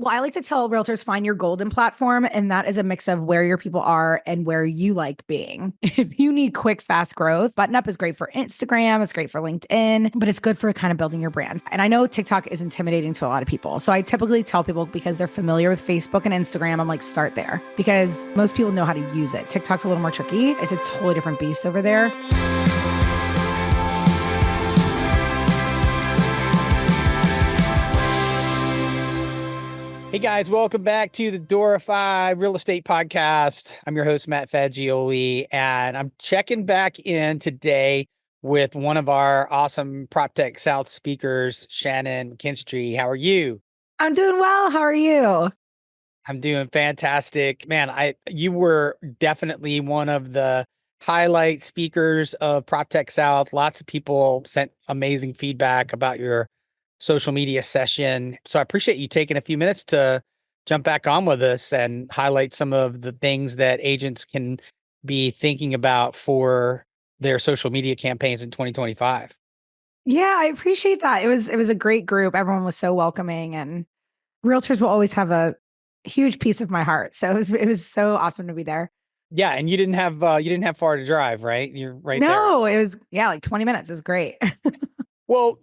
Well, I like to tell realtors find your golden platform, and that is a mix of where your people are and where you like being. If you need quick, fast growth, Button Up is great for Instagram, it's great for LinkedIn, but it's good for kind of building your brand. And I know TikTok is intimidating to a lot of people. So I typically tell people, because they're familiar with Facebook and Instagram, I'm like, start there, because most people know how to use it. TikTok's a little more tricky. It's a totally different beast over there. Hey guys, welcome back to the Doorify Real Estate Podcast. I'm your host, Matt Fagioli, and I'm checking back in today with one of our awesome PropTech South speakers, Shannon McKinstrie. How are you? I'm doing well. How are you? I'm doing fantastic. Man, you were definitely one of the highlight speakers of PropTech South. Lots of people sent amazing feedback about your social media session. So I appreciate you taking a few minutes to jump back on with us and highlight some of the things that agents can be thinking about for their social media campaigns in 2025. Yeah, I appreciate that. It was a great group. Everyone was so welcoming, and realtors will always have a huge piece of my heart. So it was so awesome to be there. Yeah, and you didn't have far to drive, right? You're right there. No, it was like 20 minutes. It was great. Well,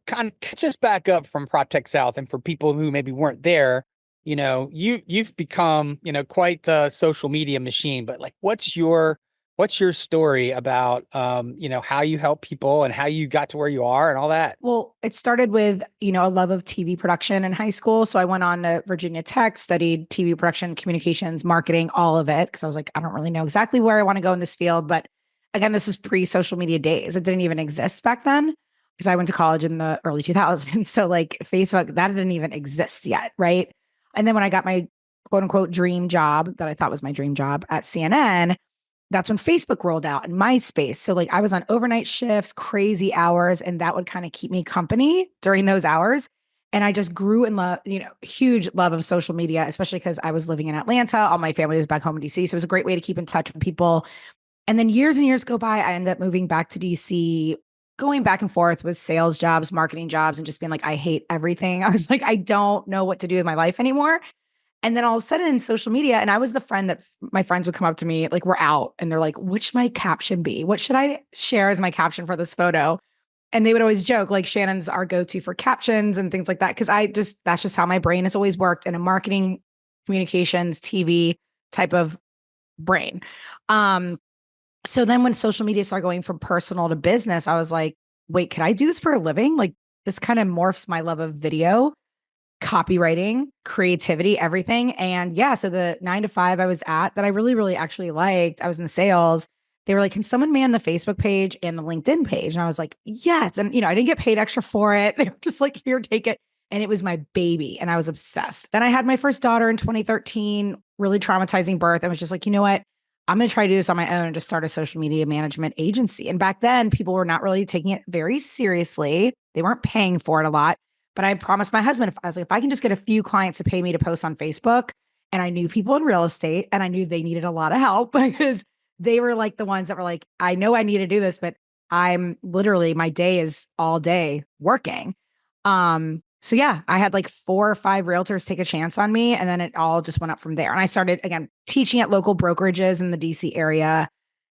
kind of catch us back up from PropTech South, and for people who maybe weren't there, you've become, quite the social media machine, but like, what's your story about, how you help people and how you got to where you are and all that? Well, it started with, a love of TV production in high school. So I went on to Virginia Tech, studied TV production, communications, marketing, all of it. Cause I was like, I don't really know exactly where I want to go in this field. But again, this is pre-social media days. It didn't even exist back then, because I went to college in the early 2000s. So like Facebook, that didn't even exist yet. Right. And then when I got my quote unquote dream job that I thought was my dream job at CNN, that's when Facebook rolled out and MySpace. So like I was on overnight shifts, crazy hours, and that would kind of keep me company during those hours. And I just grew in love, huge love of social media, especially because I was living in Atlanta. All my family was back home in DC. So it was a great way to keep in touch with people. And then years and years go by, I ended up moving back to DC, going back and forth with sales jobs, marketing jobs, and just being like, I hate everything. I was like, I don't know what to do with my life anymore. And then all of a sudden in social media, and I was the friend that my friends would come up to me, like we're out and they're like, what should my caption be? What should I share as my caption for this photo? And they would always joke, like, Shannon's our go-to for captions and things like that. Cause that's just how my brain has always worked in a marketing, communications, TV type of brain. So then when social media started going from personal to business, I was like, wait, could I do this for a living? Like this kind of morphs my love of video, copywriting, creativity, everything. And yeah, so the 9 to 5 I was at that I really, really actually liked, I was in sales. They were like, can someone man the Facebook page and the LinkedIn page? And I was like, yes. And, I didn't get paid extra for it. They were just like, here, take it. And it was my baby. And I was obsessed. Then I had my first daughter in 2013, really traumatizing birth. I was just like, you know what? I'm going to try to do this on my own and just start a social media management agency. And back then, people were not really taking it very seriously. They weren't paying for it a lot. But I promised my husband, if I can just get a few clients to pay me to post on Facebook, and I knew people in real estate and I knew they needed a lot of help because they were like the ones that were like, I know I need to do this, but I'm literally, my day is all day working. So yeah, I had like 4 or 5 realtors take a chance on me, and then it all just went up from there. And I started again teaching at local brokerages in the DC area,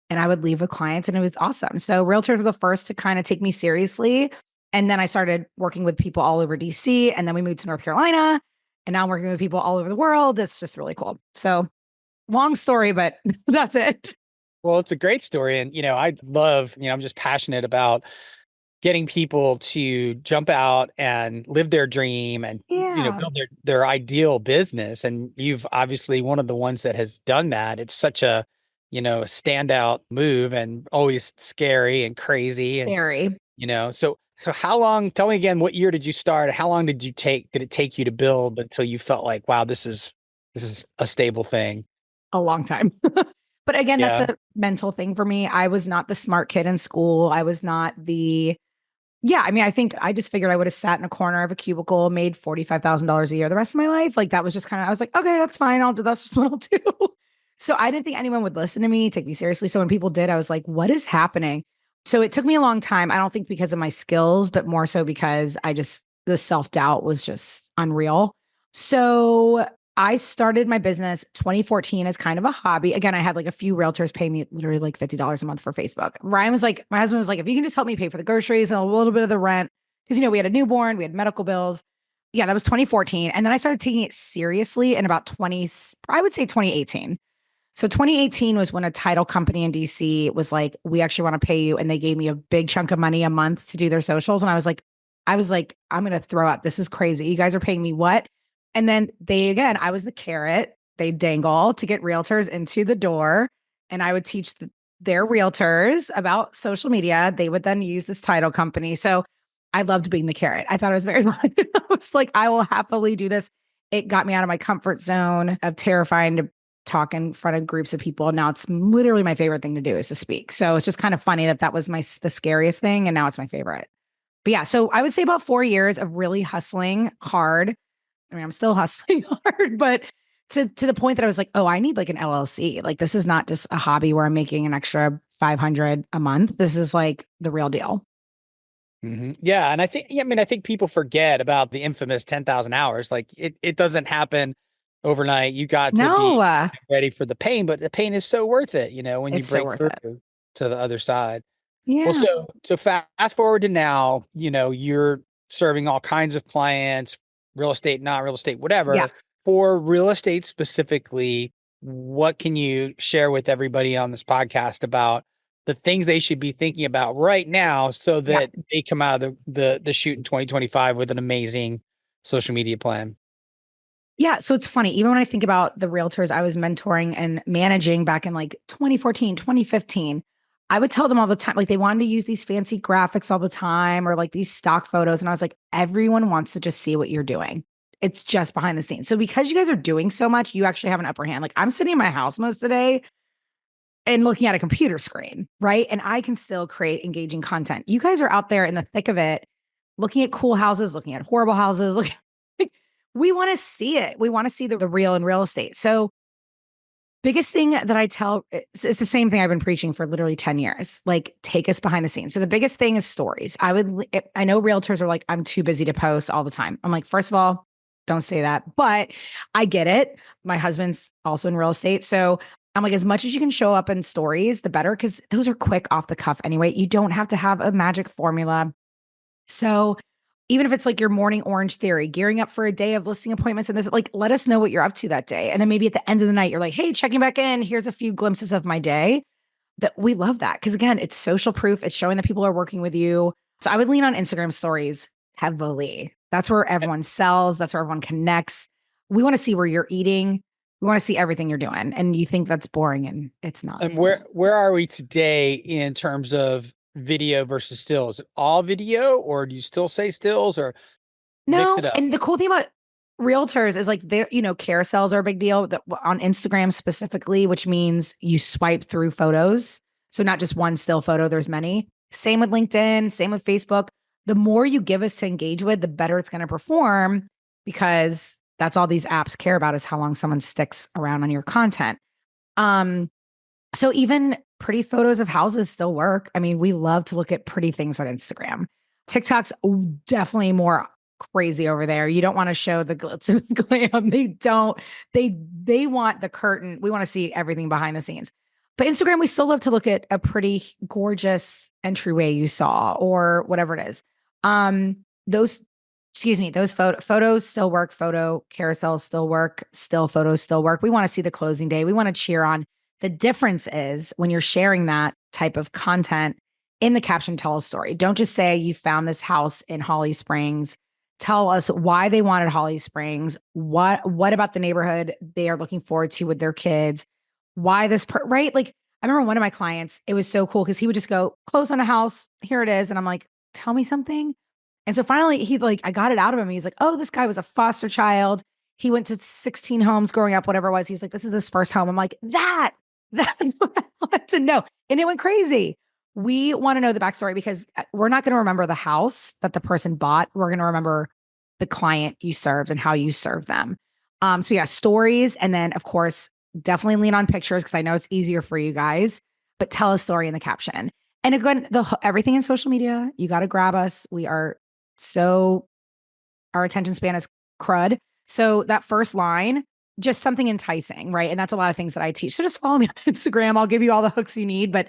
and I would leave with clients, and it was awesome. So realtors were the first to kind of take me seriously. And then I started working with people all over DC, and then we moved to North Carolina, and now I'm working with people all over the world. It's just really cool. So long story, but that's it. Well, it's a great story. And, I love, I'm just passionate about getting people to jump out and live their dream and, build their ideal business. And you've obviously one of the ones that has done that. It's such a, standout move, and always scary and crazy. And, Scary. So how long, tell me again, what year did you start? How long did it take you to build until you felt like, wow, this is a stable thing? A long time. But again, Yeah. that's a mental thing for me. I was not the smart kid in school. I was not I think I just figured I would have sat in a corner of a cubicle, made $45,000 a year the rest of my life. Like that was just I was like, okay, that's fine. That's just what I'll do. So I didn't think anyone would listen to me, take me seriously. So when people did, I was like, what is happening? So it took me a long time. I don't think because of my skills, but more so because the self-doubt was just unreal. So I started my business 2014 as kind of a hobby. Again, I had like a few realtors pay me literally like $50 a month for Facebook. Ryan was like, my husband was like, if you can just help me pay for the groceries and a little bit of the rent, because, we had a newborn, we had medical bills. Yeah, that was 2014. And then I started taking it seriously in about 20, I would say 2018. So 2018 was when a title company in DC was like, we actually want to pay you. And they gave me a big chunk of money a month to do their socials. And I was like, I'm going to throw up. This is crazy. You guys are paying me what? And then again, I was the carrot they dangle to get realtors into the door. And I would teach their realtors about social media. They would then use this title company. So I loved being the carrot. I thought it was very fun. I was like, I will happily do this. It got me out of my comfort zone of terrifying to talk in front of groups of people. Now it's literally my favorite thing to do is to speak. So it's just kind of funny that was the scariest thing. And now it's my favorite. But yeah, so I would say about 4 years of really hustling hard. I mean, I'm still hustling hard, but to the point that I was like, oh, I need like an LLC. Like this is not just a hobby where I'm making an extra 500 a month. This is like the real deal. Yeah. And I think people forget about the infamous 10,000 hours. Like it doesn't happen overnight. You got to No, be ready for the pain, but the pain is so worth it, when you it's so break worth through it. to the other side. Well, Yeah. so fast forward to now, you're serving all kinds of clients, real estate, not real estate, Yeah. whatever. For real estate specifically, what can you share with everybody on this podcast about the things they should be thinking about right now so Yeah. that they come out of the shoot in 2025 with an amazing social media plan? Yeah. So it's funny. Even when I think about the realtors I was mentoring and managing back in like 2014, 2015, I would tell them all the time, like they wanted to use these fancy graphics all the time or like these stock photos. And I was like, everyone wants to just see what you're doing. It's just behind the scenes. So because you guys are doing so much, you actually have an upper hand. Like I'm sitting in my house most of the day and looking at a computer screen, right? And I can still create engaging content. You guys are out there in the thick of it, looking at cool houses, looking at horrible houses. We want to see it. We want to see the real in real estate. So, biggest thing that I tell it's the same thing I've been preaching for literally 10 years. Like, take us behind the scenes. So, the biggest thing is stories. I know realtors are like, I'm too busy to post all the time. I'm like, first of all, don't say that, but I get it. My husband's also in real estate. So, I'm like, as much as you can show up in stories, the better, because those are quick off the cuff anyway. You don't have to have a magic formula. So, even if it's like your morning orange theory, gearing up for a day of listing appointments and this, like, let us know what you're up to that day. And then maybe at the end of the night, you're like, hey, checking back in. Here's a few glimpses of my day. That we love that. Cause again, it's social proof. It's showing that people are working with you. So I would lean on Instagram stories heavily. That's where everyone sells. That's where everyone connects. We want to see where you're eating. We want to see everything you're doing. And you think that's boring and it's not. And where are we today in terms of video versus stills? Is it all video, or do you still say stills, or mix No, it up? and the cool thing about realtors is like they're, carousels are a big deal that on Instagram specifically, which means you swipe through photos. So not just one still photo, there's many. Same with LinkedIn, same with Facebook. The more you give us to engage with, the better it's going to perform because that's all these apps care about is how long someone sticks around on your content. Um, so even pretty photos of houses still work. I mean, we love to look at pretty things on Instagram. TikTok's definitely more crazy over there. You don't want to show the glitz and the glam. They don't. They want the curtain. We want to see everything behind the scenes. But Instagram, we still love to look at a pretty gorgeous entryway you saw or whatever it is. Those, excuse me, those photos still work. Photo carousels still work. Still photos still work. We want to see the closing day. We want to cheer on. The difference is when you're sharing that type of content in the caption, tell a story. Don't just say you found this house in Holly Springs. Tell us why they wanted Holly Springs. What about the neighborhood they are looking forward to with their kids? Why right? Like I remember one of my clients, it was so cool because he would just go, close on a house. Here it is. And I'm like, tell me something. And so finally I got it out of him. He's like, oh, this guy was a foster child. He went to 16 homes growing up, whatever it was. He's like, this is his first home. I'm like, that's what I want to know. And it went crazy. We want to know the backstory because we're not going to remember the house that the person bought. We're going to remember the client you served and how you served them. So yeah, stories. And then of course, definitely lean on pictures because I know it's easier for you guys, but tell a story in the caption. And again, everything in social media, you got to grab us. We are our attention span is crud. So that first line, just something enticing, right? And that's a lot of things that I teach. So just follow me on Instagram. I'll give you all the hooks you need. But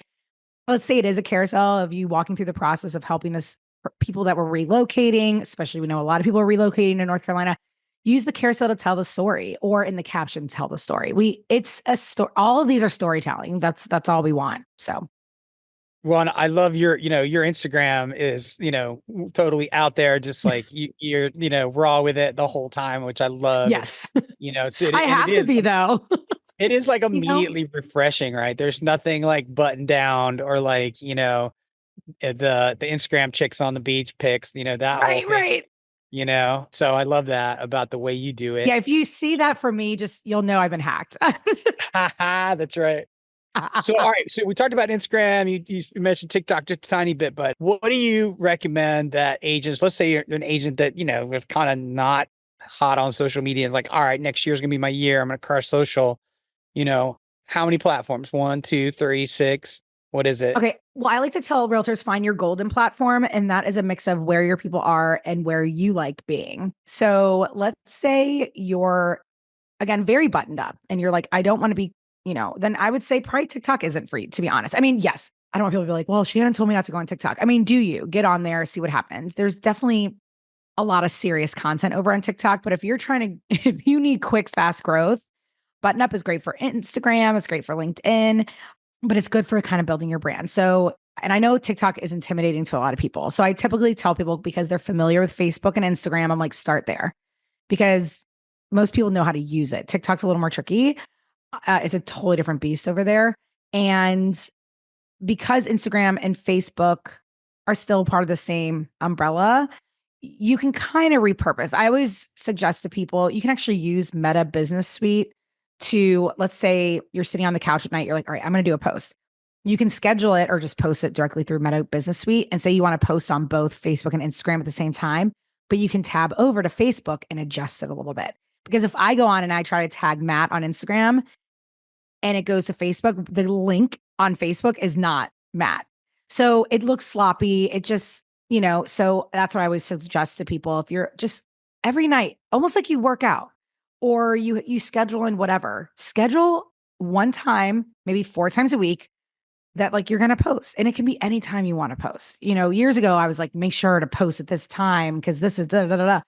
let's say it is a carousel of you walking through the process of helping this people that were relocating, especially we know a lot of people are relocating to North Carolina. Use the carousel to tell the story, or in the caption, tell the story. It's a story. All of these are storytelling. That's all we want. So Well, and I love your Instagram is, totally out there, just like you're, raw with it the whole time, which I love. And, yes, so I and have to be though. it is like you know, immediately refreshing, right? There's nothing like buttoned down or like, the Instagram chicks on the beach pics, that whole right, thing, right. so I love that about the way you do it. Yeah, if you see that for me, just you'll know I've been hacked. That's right. So, all right. So we talked about Instagram. You mentioned TikTok just a tiny bit, but what do you recommend that agents, let's say you're an agent that, was kind of not hot on social media, is like, all right, next year's gonna be my year. I'm gonna crush social, you know, how many platforms? One, two, three, six. What is it? Okay. Well, I like to tell realtors find your golden platform, and that is a mix of where your people are and where you like being. So let's say you're, again, very buttoned up and you're like, I don't want to be, then I would say probably TikTok isn't for you, to be honest. I mean, yes, I don't want people to be like, well, Shannon told me not to go on TikTok. I mean, do you get on there, see what happens? There's definitely a lot of serious content over on TikTok. But if you're trying to, if you need quick, fast growth, Button Up is great for Instagram. It's great for LinkedIn, but it's good for kind of building your brand. So, and I know TikTok is intimidating to a lot of people. So I typically tell people because they're familiar with Facebook and Instagram, I'm like, start there because most people know how to use it. TikTok's a little more tricky. It's a totally different beast over there. And because Instagram and Facebook are still part of the same umbrella, you can kind of repurpose. I always suggest to people you can actually use Meta Business Suite to, let's say you're sitting on the couch at night, you're like, all right, I'm going to do a post. You can schedule it or just post it directly through Meta Business Suite and say you want to post on both Facebook and Instagram at the same time, but you can tab over to Facebook and adjust it a little bit. Because if I go on and I try to tag Matt on Instagram and it goes to Facebook, the link on Facebook is not Matt. So it looks sloppy. It just, so that's what I always suggest to people. If you're just every night, almost like you work out or you schedule in whatever, schedule one time, maybe 4 times a week that like you're going to post. And it can be anytime you want to post. Years ago, I was like, make sure to post at this time because this is da da da da.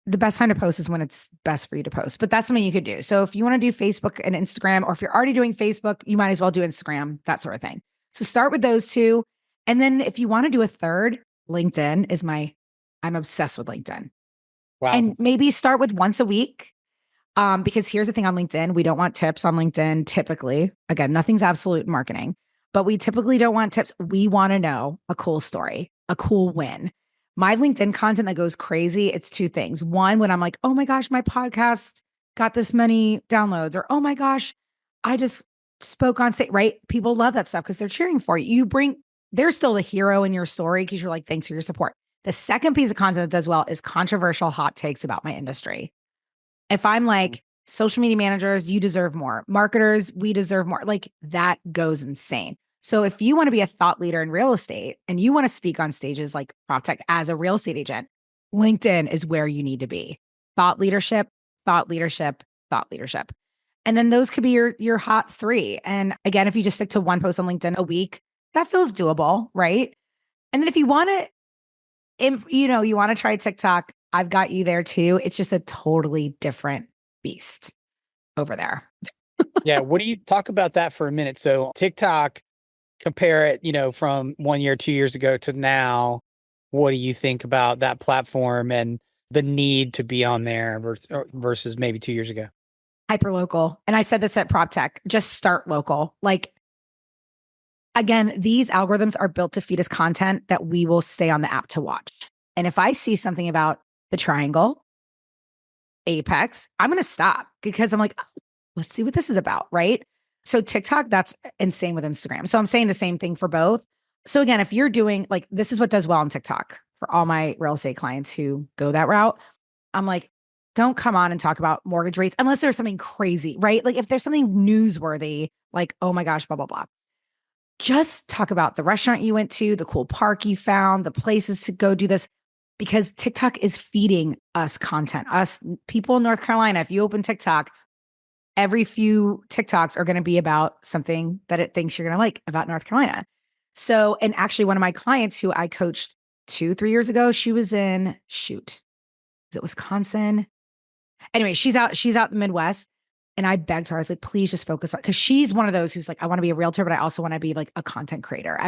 The best time to post is when it's best for you to post. But that's something you could do. So if you want to do Facebook and Instagram, or if you're already doing Facebook, you might as well do Instagram, that sort of thing. So start with those two. And then if you want to do a third, LinkedIn is I'm obsessed with LinkedIn. Wow. And maybe start with once a week. Because here's the thing on LinkedIn, we don't want tips on LinkedIn typically. Again, nothing's absolute in marketing, but we typically don't want tips. We want to know a cool story, a cool win. My LinkedIn content that goes crazy, it's two things. One, when I'm like, oh my gosh, my podcast got this many downloads, or oh my gosh, I just spoke on stage, right? People love that stuff because they're cheering for you. They're still the hero in your story because you're like, thanks for your support. The second piece of content that does well is controversial hot takes about my industry. If I'm like, social media managers, you deserve more. Marketers, we deserve more. Like that goes insane. So if you want to be a thought leader in real estate and you want to speak on stages like PropTech as a real estate agent, LinkedIn is where you need to be. Thought leadership, thought leadership, thought leadership. And then those could be your hot three. And again, if you just stick to one post on LinkedIn a week, that feels doable, right? And then if you want to, you want to try TikTok, I've got you there too. It's just a totally different beast over there. Yeah. What do you talk about that for a minute? So TikTok, compare it, from 1 year, 2 years ago to now. What do you think about that platform and the need to be on there versus maybe 2 years ago? Hyper local. And I said this at PropTech, just start local. Like, again, these algorithms are built to feed us content that we will stay on the app to watch. And if I see something about the triangle, Apex, I'm going to stop because I'm like, oh, let's see what this is about. Right. So TikTok, that's insane with Instagram. So I'm saying the same thing for both. So again, if you're doing like, this is what does well on TikTok for all my real estate clients who go that route. I'm like, don't come on and talk about mortgage rates unless there's something crazy, right? Like if there's something newsworthy, like, oh my gosh, blah, blah, blah. Just talk about the restaurant you went to, the cool park you found, the places to go do this. because TikTok is feeding us content. Us people in North Carolina, if you open TikTok, every few TikToks are going to be about something that it thinks you're going to like about North Carolina. So, and actually, one of my clients who I coached 2, 3 years ago, she was in, shoot, is it Wisconsin? Anyway, she's out in the Midwest. And I begged her, I was like, please just focus on, because she's one of those who's like, I want to be a realtor, but I also want to be like a content creator.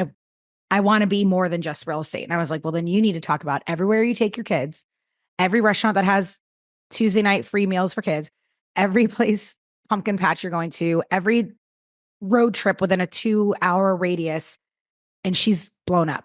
I want to be more than just real estate. And I was like, well, then you need to talk about everywhere you take your kids, every restaurant that has Tuesday night free meals for kids, every place pumpkin patch you're going to, every road trip within a 2 hour radius. And she's blown up.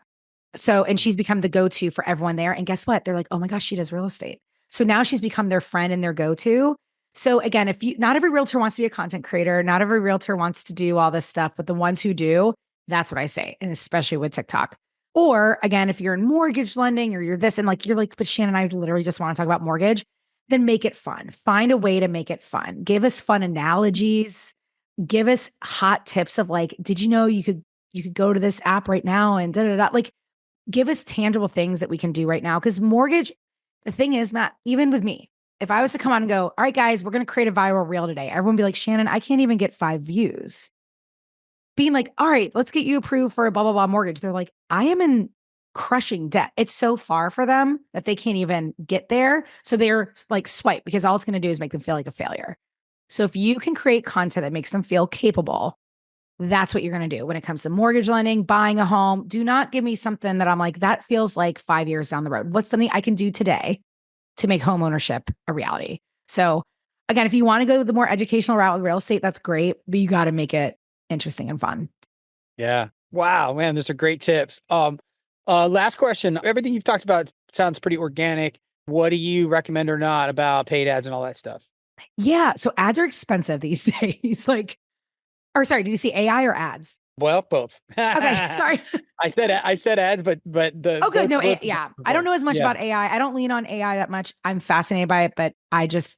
So, and she's become the go-to for everyone there. And guess what? They're like, oh my gosh, she does real estate. So now she's become their friend and their go-to. So again, if you, not every realtor wants to be a content creator, not every realtor wants to do all this stuff, but the ones who do, that's what I say. And especially with TikTok. Or again, if you're in mortgage lending or you're this and like, you're like, but Shannon, I literally just want to talk about mortgage, then make it fun. Find a way to make it fun. Give us fun analogies. Give us hot tips of like, did you know you could go to this app right now and da da da. Like, give us tangible things that we can do right now. Because mortgage, the thing is, Matt, even with me, if I was to come on and go, all right, guys, we're going to create a viral reel today, everyone would be like, Shannon, I can't even get 5 views. Being like, all right, let's get you approved for a blah, blah, blah mortgage. They're like, I am in crushing debt. It's so far for them that they can't even get there. So they're like, swipe, because all it's going to do is make them feel like a failure. So if you can create content that makes them feel capable, that's what you're going to do when it comes to mortgage lending, buying a home. Do not give me something that I'm like, that feels like 5 years down the road. What's something I can do today to make home ownership a reality? So again, if you want to go the more educational route with real estate, that's great, but you got to make it interesting and fun. Yeah. Wow, man, those are great tips. Last question. Everything you've talked about sounds pretty organic. What do you recommend or not about paid ads and all that stuff? Yeah. So ads are expensive these days. Like, or sorry, did you see AI or ads? Well, both. Okay. Sorry. I said ads, but the Oh, good. No, both yeah. I don't both. know as much Yeah. about AI. I don't lean on AI that much. I'm fascinated by it, but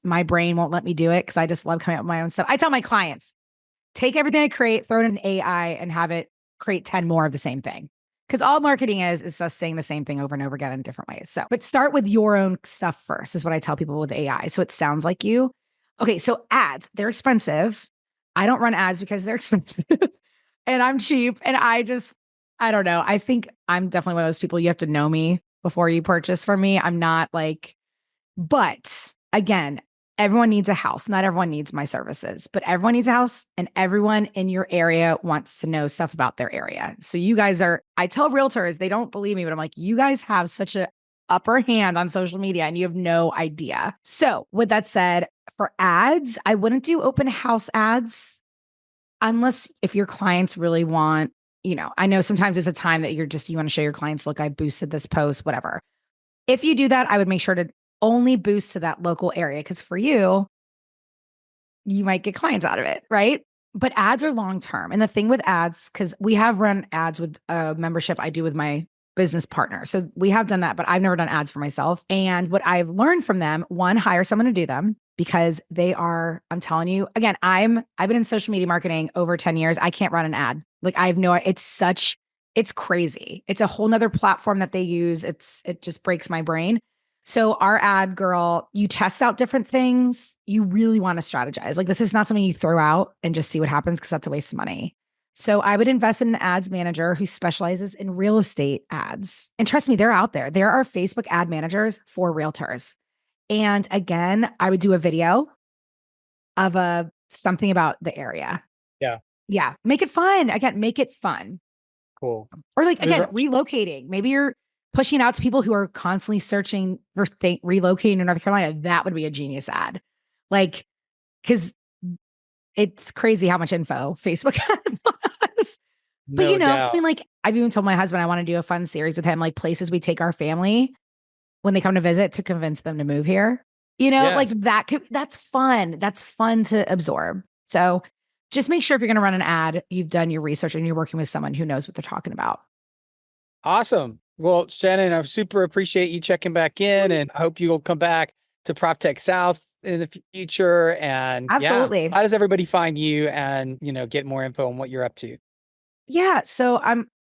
my brain won't let me do it because I just love coming up with my own stuff. I tell my clients, take everything I create, throw it in AI and have it create 10 more of the same thing. Because all marketing is us saying the same thing over and over again in different ways. So, but start with your own stuff first, is what I tell people with AI. So it sounds like you. Okay. So ads, they're expensive. I don't run ads because they're expensive and I'm cheap. And I don't know. I think I'm definitely one of those people, you have to know me before you purchase from me. I'm not like, but again, everyone needs a house. Not everyone needs my services, but everyone needs a house and everyone in your area wants to know stuff about their area. So you guys I tell realtors, they don't believe me, but I'm like, you guys have such a upper hand on social media and you have no idea. So with that said, for ads, I wouldn't do open house ads unless if your clients really want, I know sometimes it's a time that you want to show your clients, look, I boosted this post, whatever. If you do that, I would make sure to only boost to that local area because for you, you might get clients out of it, right? But ads are long term. And the thing with ads, because we have run ads with a membership I do with my business partner. So we have done that, but I've never done ads for myself. And what I've learned from them, one, hire someone to do them because I'm telling you, again, I've been in social media marketing over 10 years. I can't run an ad. Like it's crazy. It's a whole nother platform that they use. It just breaks my brain. So our ad girl, you test out different things. You really want to strategize. Like this is not something you throw out and just see what happens because that's a waste of money. So I would invest in an ads manager who specializes in real estate ads. And trust me, they're out there. There are Facebook ad managers for realtors. And again, I would do a video of something about the area. Yeah. Yeah. Make it fun. Again, make it fun. Cool. Or like, Those again, are- relocating. Maybe you're pushing out to people who are constantly searching for relocating to North Carolina. That would be a genius ad. Like, because it's crazy how much info Facebook has on us. But no something doubt. like I've even told my husband I want to do a fun series with him, like places we take our family when they come to visit to convince them to move here. Yeah. Like that's fun. That's fun to absorb. So just make sure if you're going to run an ad, you've done your research and you're working with someone who knows what they're talking about. Awesome. Well, Shannon, I super appreciate you checking back in and I hope you'll come back to PropTech South in the future. And yeah, Absolutely. how does everybody find you and, get more info on what you're up to? Yeah. So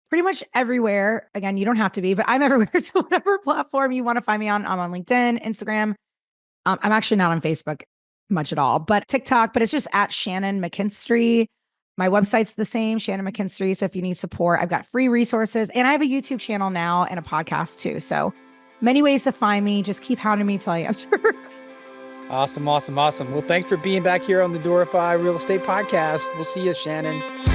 Pretty much everywhere. Again, you don't have to be, but I'm everywhere. So whatever platform you want to find me on, I'm on LinkedIn, Instagram. I'm actually not on Facebook much at all, but TikTok, but it's just at Shannon McKinstrie. My website's the same, Shannon McKinstrie. So if you need support, I've got free resources and I have a YouTube channel now and a podcast too. So many ways to find me. Just keep hounding me till I answer. Awesome. Well, thanks for being back here on the Doorify Real Estate Podcast. We'll see you, Shannon.